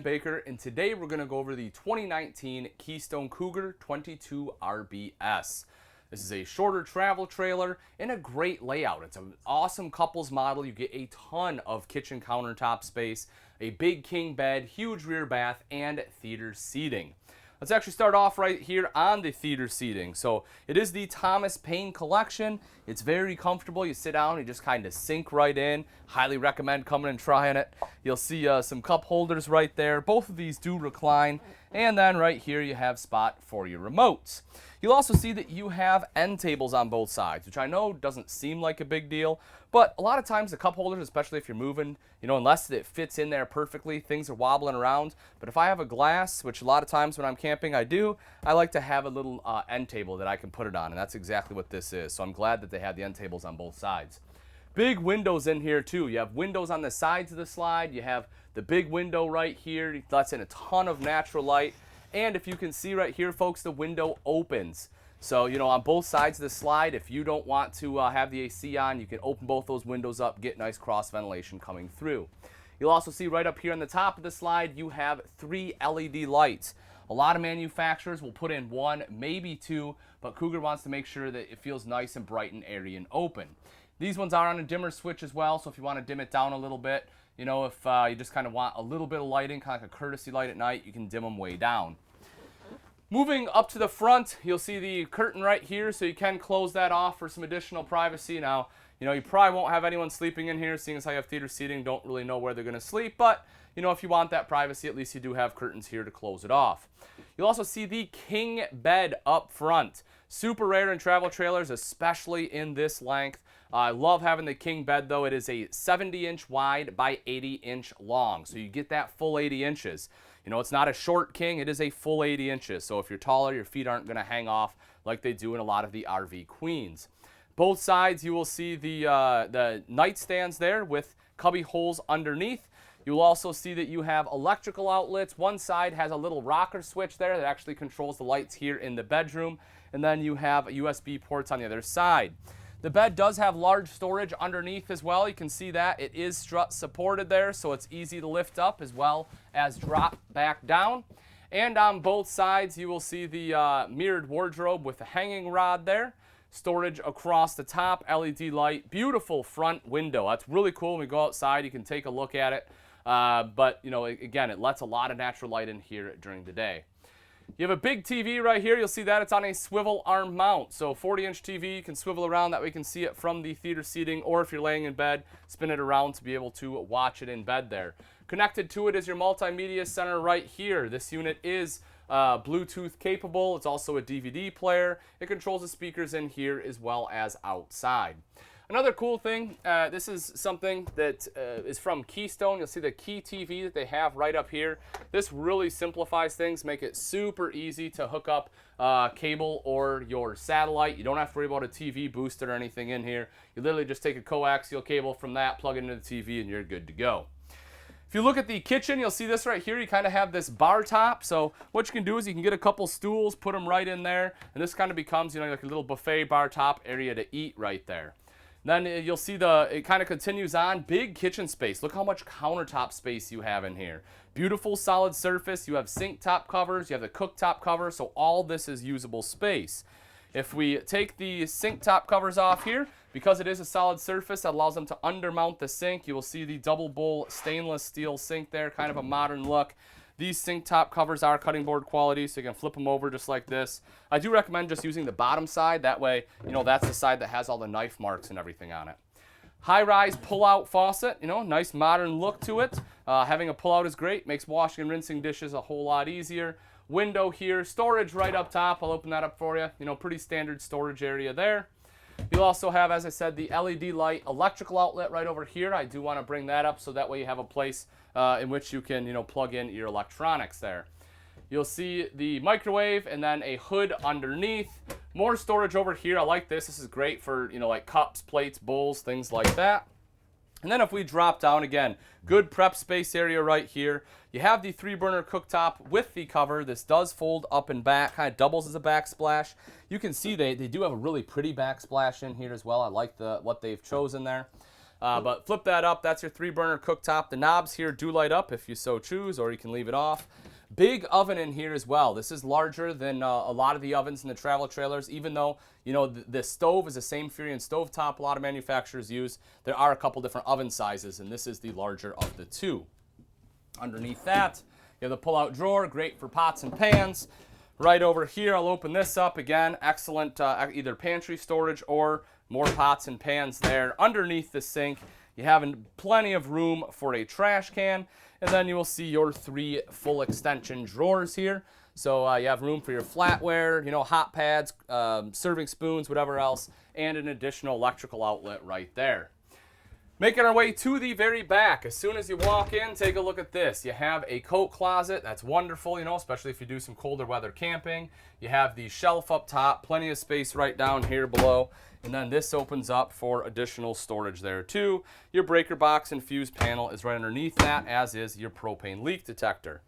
Brandon Baker, and today we're going to go over the 2019 Keystone Cougar 22RBS. This is a shorter travel trailer and a great layout. It's an awesome couples model. You get a ton of kitchen countertop space, a big king bed, huge rear bath, and theater seating. Let's actually start off right here on the theater seating. So it is the Thomas Paine collection. It's very comfortable. You sit down, you just kind of sink right in. Highly recommend coming and trying it. You'll see some cup holders right there. Both of these do recline. And then right here you have spot for your remotes. You'll also see that you have end tables on both sides, which I know doesn't seem like a big deal, but a lot of times the cup holders, especially if you're moving, unless it fits in there perfectly, things are wobbling around. But if I have a glass, which a lot of times when I'm camping I do, I like to have a little end table that I can put it on, and that's exactly what this is. So I'm glad that they have the end tables on both sides. Big windows in here too. You have windows on the sides of the slide. You have the big window right here. It lets in a ton of natural light. And if you can see right here, folks, the window opens. So, on both sides of the slide, if you don't want to have the AC on, you can open both those windows up, get nice cross ventilation coming through. You'll also see right up here on the top of the slide, you have 3 LED lights. A lot of manufacturers will put in 1, maybe 2, but Cougar wants to make sure that it feels nice and bright and airy and open. These ones are on a dimmer switch as well, so if you want to dim it down a little bit, if you just kind of want a little bit of lighting, kind of like a courtesy light at night, you can dim them way down. Moving up to the front, you'll see the curtain right here, so you can close that off for some additional privacy. Now, you probably won't have anyone sleeping in here, seeing as how you have theater seating, don't really know where they're going to sleep, but, if you want that privacy, at least you do have curtains here to close it off. You'll also see the king bed up front. Super rare in travel trailers, especially in this length. I love having the king bed, though. It is a 70-inch wide by 80-inch long, so you get that full 80 inches. It's not a short king, it is a full 80 inches. So if you're taller, your feet aren't going to hang off like they do in a lot of the RV queens. Both sides, you will see the nightstands there with cubby holes underneath. You'll also see that you have electrical outlets. One side has a little rocker switch there that actually controls the lights here in the bedroom. And then you have USB ports on the other side. The bed does have large storage underneath as well. You can see that. It is strut supported there, so it's easy to lift up as well as drop back down. And on both sides, you will see the mirrored wardrobe with the hanging rod there. Storage across the top, LED light, beautiful front window. That's really cool. When we go outside, you can take a look at it. But, again, it lets a lot of natural light in here during the day. You have a big TV right here. You'll see that it's on a swivel arm mount. So 40-inch TV, you can swivel around. That way you can see it from the theater seating, or if you're laying in bed, spin it around to be able to watch it in bed there. Connected to it is your multimedia center right here. This unit is Bluetooth capable. It's also a DVD player. It controls the speakers in here as well as outside. Another cool thing, this is something that is from Keystone. You'll see the Key TV that they have right up here. This really simplifies things, make it super easy to hook up cable or your satellite. You don't have to worry about a TV booster or anything in here. You literally just take a coaxial cable from that, plug it into the TV, and you're good to go. If you look at the kitchen, you'll see this right here. You kind of have this bar top. So what you can do is you can get a couple stools, put them right in there, and this kind of becomes, like a little buffet bar top area to eat right there. Then you'll see it kind of continues on. Big kitchen space. Look how much countertop space you have in here. Beautiful solid surface. You have sink top covers. You have the cooktop cover. So all this is usable space. If we take the sink top covers off here, because it is a solid surface that allows them to undermount the sink, you will see the double bowl stainless steel sink there. Kind of a modern look. These sink top covers are cutting board quality, so you can flip them over just like this. I do recommend just using the bottom side. That way, that's the side that has all the knife marks and everything on it. High-rise pull-out faucet, nice modern look to it. Having a pull-out is great. Makes washing and rinsing dishes a whole lot easier. Window here, storage right up top. I'll open that up for you. Pretty standard storage area there. You'll also have, as I said, the LED light electrical outlet right over here. I do want to bring that up so that way you have a place in which you can, plug in your electronics there. You'll see the microwave and then a hood underneath. More storage over here. I like this. This is great for, like cups, plates, bowls, things like that. And then if we drop down again, good prep space area right here. You have the 3-burner cooktop with the cover. This does fold up and back, kind of doubles as a backsplash. You can see they do have a really pretty backsplash in here as well. I like what they've chosen there. But flip that up, that's your 3-burner cooktop. The knobs here do light up if you so choose, or you can leave it off. Big oven in here as well. This is larger than a lot of the ovens in the travel trailers, even though, you know, the stove is the same Furion stovetop a lot of manufacturers use. There are a couple different oven sizes, and this is the larger of the two. Underneath that, you have the pull-out drawer, great for pots and pans. Right over here, I'll open this up again. Excellent either pantry storage or more pots and pans there. Underneath the sink, you have plenty of room for a trash can. And then you will see your 3 full extension drawers here. So you have room for your flatware, you know, hot pads, serving spoons, whatever else, and an additional electrical outlet right there. Making our way to the very back. As soon as you walk in, take a look at this. You have a coat closet. That's wonderful, you know, especially if you do some colder weather camping. You have the shelf up top, plenty of space right down here below. And then this opens up for additional storage there too. Your breaker box and fuse panel is right underneath that, as is your propane leak detector.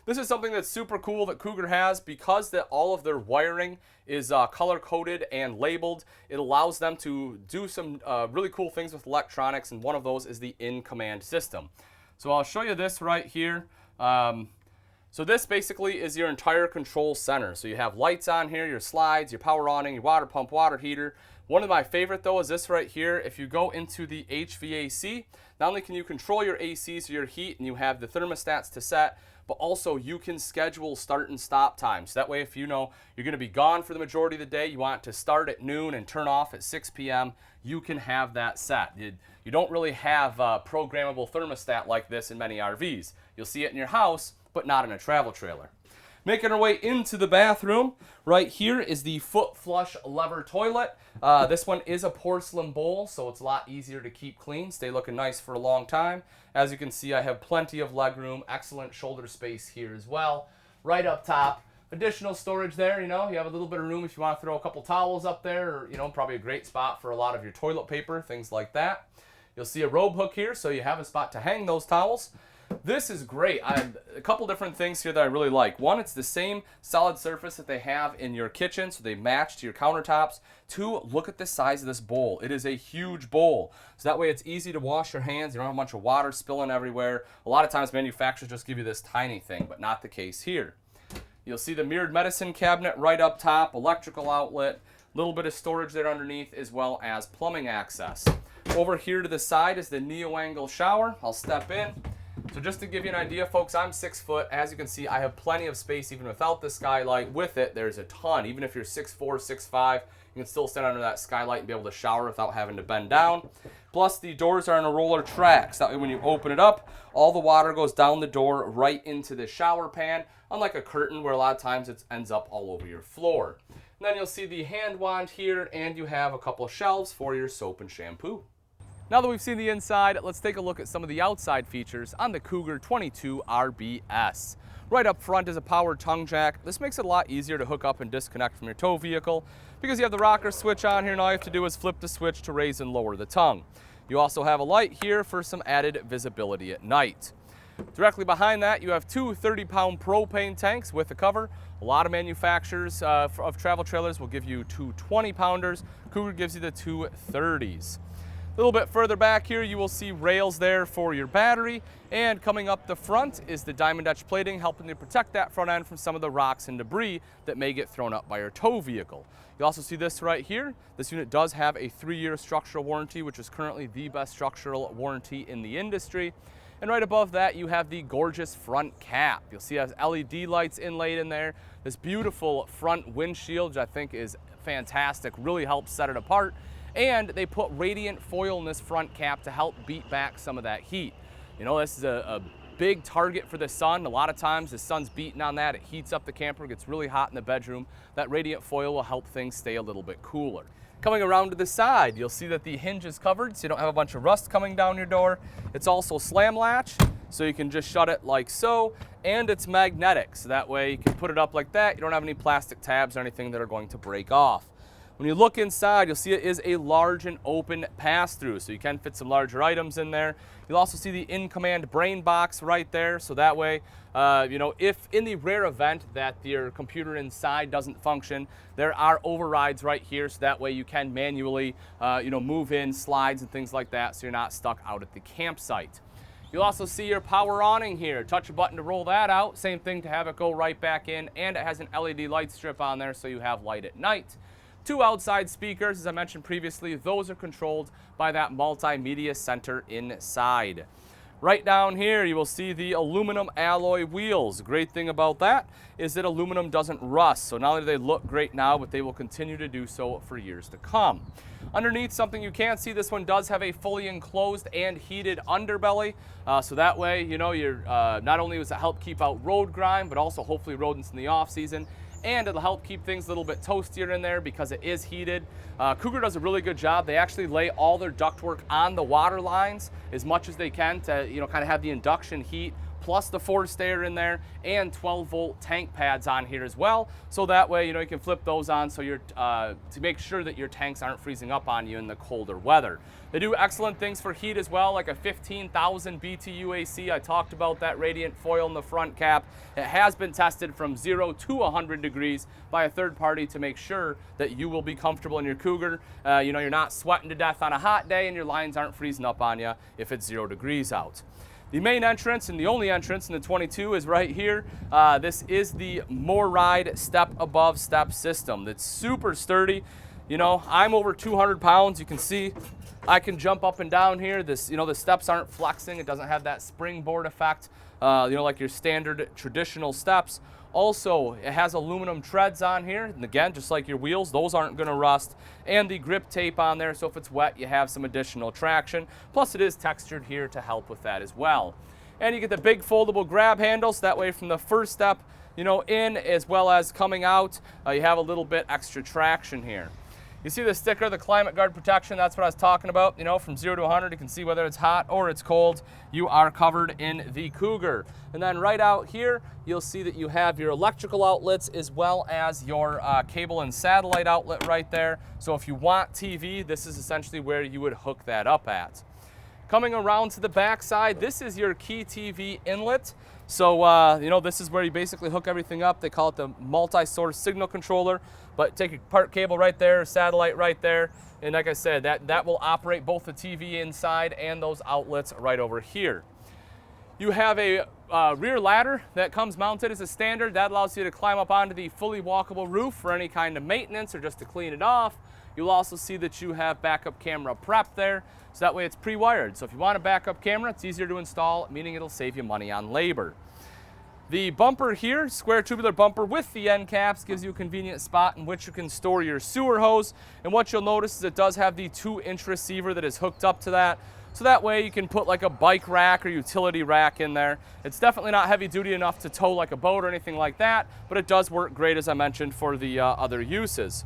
This is something that's super cool that Cougar has because that all of their wiring is color-coded and labeled. It allows them to do some really cool things with electronics, and one of those is the in-command system. So I'll show you this right here. So this basically is your entire control center. So you have lights on here, your slides, your power awning, your water pump, water heater. One of my favorite though is this right here. If you go into the HVAC, not only can you control your AC, so your heat, and you have the thermostats to set, but also you can schedule start and stop times. So that way if you know you're going to be gone for the majority of the day, you want it to start at noon and turn off at 6 p.m., you can have that set. You don't really have a programmable thermostat like this in many RVs. You'll see it in your house, but not in a travel trailer. Making our way into the bathroom, right here is the foot flush lever toilet. This one is a porcelain bowl, so it's a lot easier to keep clean, stay looking nice for a long time. As you can see, I have plenty of legroom, excellent shoulder space here as well. Right up top, additional storage there, you know, you have a little bit of room if you want to throw a couple towels up there, or, you know, probably a great spot for a lot of your toilet paper, things like that. You'll see a robe hook here, so you have a spot to hang those towels. This is great. I have a couple different things here that I really like. One, it's the same solid surface that they have in your kitchen, so they match to your countertops. 2, look at the size of this bowl. It is a huge bowl. So that way it's easy to wash your hands. You don't have a bunch of water spilling everywhere. A lot of times manufacturers just give you this tiny thing, but not the case here. You'll see the mirrored medicine cabinet right up top, electrical outlet, a little bit of storage there underneath, as well as plumbing access. Over here to the side is the neo-angle shower. I'll step in. So just to give you an idea, folks, I'm 6 foot. As you can see, I have plenty of space even without the skylight. With it, there's a ton. Even if you're 6'4", 6'5", you can still stand under that skylight and be able to shower without having to bend down. Plus, the doors are on a roller track, so that way when you open it up, all the water goes down the door right into the shower pan, unlike a curtain where a lot of times it ends up all over your floor. And then you'll see the hand wand here, and you have a couple of shelves for your soap and shampoo. Now that we've seen the inside, let's take a look at some of the outside features on the Cougar 22RBS. Right up front is a power tongue jack. This makes it a lot easier to hook up and disconnect from your tow vehicle because you have the rocker switch on here, and all you have to do is flip the switch to raise and lower the tongue. You also have a light here for some added visibility at night. Directly behind that, you have 2 30-pound propane tanks with a cover. A lot of manufacturers of travel trailers will give you 2 20-pounders. Cougar gives you the 2 30s. A little bit further back here, you will see rails there for your battery, and coming up the front is the diamond etch plating, helping to protect that front end from some of the rocks and debris that may get thrown up by your tow vehicle. You also see this right here. This unit does have a 3-year structural warranty, which is currently the best structural warranty in the industry. And right above that, you have the gorgeous front cap. You'll see it has LED lights inlaid in there. This beautiful front windshield, which I think is fantastic, really helps set it apart. And they put radiant foil in this front cap to help beat back some of that heat. You know, this is a big target for the sun. A lot of times the sun's beating on that, it heats up the camper, gets really hot in the bedroom. That radiant foil will help things stay a little bit cooler. Coming around to the side, you'll see that the hinge is covered so you don't have a bunch of rust coming down your door. It's also slam latch, so you can just shut it like so, and it's magnetic, so that way you can put it up like that. You don't have any plastic tabs or anything that are going to break off. When you look inside, you'll see it is a large and open pass-through, so you can fit some larger items in there. You'll also see the in-command brain box right there, so that way, you know, if in the rare event that your computer inside doesn't function, there are overrides right here, so that way you can manually, you know, move in slides and things like that, so you're not stuck out at the campsite. You'll also see your power awning here. Touch a button to roll that out. Same thing to have it go right back in, and it has an LED light strip on there, so you have light at night. 2 outside speakers, as I mentioned previously, those are controlled by that multimedia center inside. Right down here, you will see the aluminum alloy wheels. Great thing about that is that aluminum doesn't rust. So not only do they look great now, but they will continue to do so for years to come. Underneath, something you can't see, this one does have a fully enclosed and heated underbelly. So that way, you know, you're not only does it help keep out road grime, but also hopefully rodents in the off season. And it'll help keep things a little bit toastier in there because it is heated. Cougar does a really good job. They actually lay all their ductwork on the water lines as much as they can to, you know, kind of have the induction heat, plus the forced air in there, and 12-volt tank pads on here as well. So that way, you know, you can flip those on so you're to make sure that your tanks aren't freezing up on you in the colder weather. They do excellent things for heat as well, like a 15,000 BTU AC. I talked about that radiant foil in the front cap. It has been tested from 0 to 100 degrees by a third party to make sure that you will be comfortable in your Cougar. You know, you're not sweating to death on a hot day and your lines aren't freezing up on you if it's 0 degrees out. The main entrance and the only entrance in the 22 is right here. This is the MoreRide step above step system. That's super sturdy. You know, I'm over 200 pounds. You can see I can jump up and down here. This, you know, the steps aren't flexing. It doesn't have that springboard effect, you know, like your standard traditional steps. Also, it has aluminum treads on here, and again, just like your wheels, those aren't going to rust, and the grip tape on there, so if it's wet, you have some additional traction. Plus, it is textured here to help with that as well. And you get the big foldable grab handles, that way from the first step, you know, in as well as coming out, you have a little bit extra traction here. You see the sticker, the climate guard protection, that's what I was talking about. You know, from 0 to 100, you can see whether it's hot or it's cold. You are covered in the Cougar. And then right out here, you'll see that you have your electrical outlets as well as your cable and satellite outlet right there. So if you want TV, this is essentially where you would hook that up at. Coming around to the back side, this is your key TV inlet. So, you know, this is where you basically hook everything up. They call it the multi-source signal controller. But take a part cable right there, satellite right there, and like I said, that will operate both the TV inside and those outlets right over here. You have a rear ladder that comes mounted as a standard. That allows you to climb up onto the fully walkable roof for any kind of maintenance or just to clean it off. You'll also see that you have backup camera prep there, so that way it's pre-wired. So if you want a backup camera, it's easier to install, meaning it'll save you money on labor. The bumper here, square tubular bumper with the end caps, gives you a convenient spot in which you can store your sewer hose. And what you'll notice is it does have the 2-inch receiver that is hooked up to that. So that way you can put like a bike rack or utility rack in there. It's definitely not heavy duty enough to tow like a boat or anything like that, but it does work great, as I mentioned, for the other uses.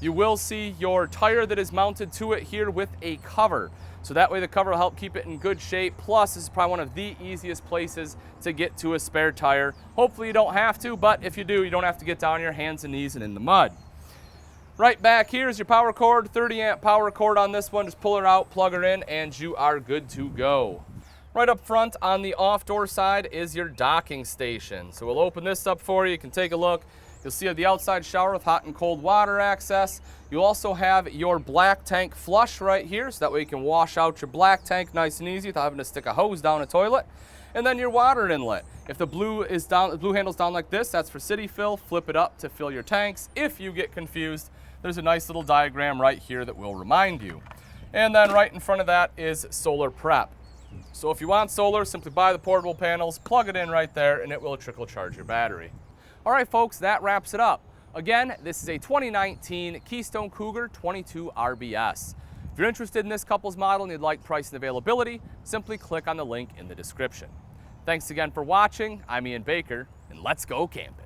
You will see your tire that is mounted to it here with a cover. So that way the cover will help keep it in good shape. Plus, this is probably one of the easiest places to get to a spare tire. Hopefully you don't have to, but if you do, you don't have to get down on your hands and knees and in the mud. Right back here is your power cord, 30 amp power cord on this one. Just pull her out, plug her in, and you are good to go. Right up front on the off door side is your docking station. So we'll open this up for you. You can take a look. You'll see the outside shower with hot and cold water access. You also have your black tank flush right here, so that way you can wash out your black tank nice and easy without having to stick a hose down a toilet. And then your water inlet. If the blue is down, the blue handle's down like this, that's for city fill. Flip it up to fill your tanks. If you get confused, there's a nice little diagram right here that will remind you. And then right in front of that is solar prep. So if you want solar, simply buy the portable panels, plug it in right there, and it will trickle charge your battery. All right, folks, that wraps it up. Again, this is a 2019 Keystone Cougar 22RBS. If you're interested in this couple's model and you'd like price and availability, simply click on the link in the description. Thanks again for watching. I'm Ian Baker, and let's go camping.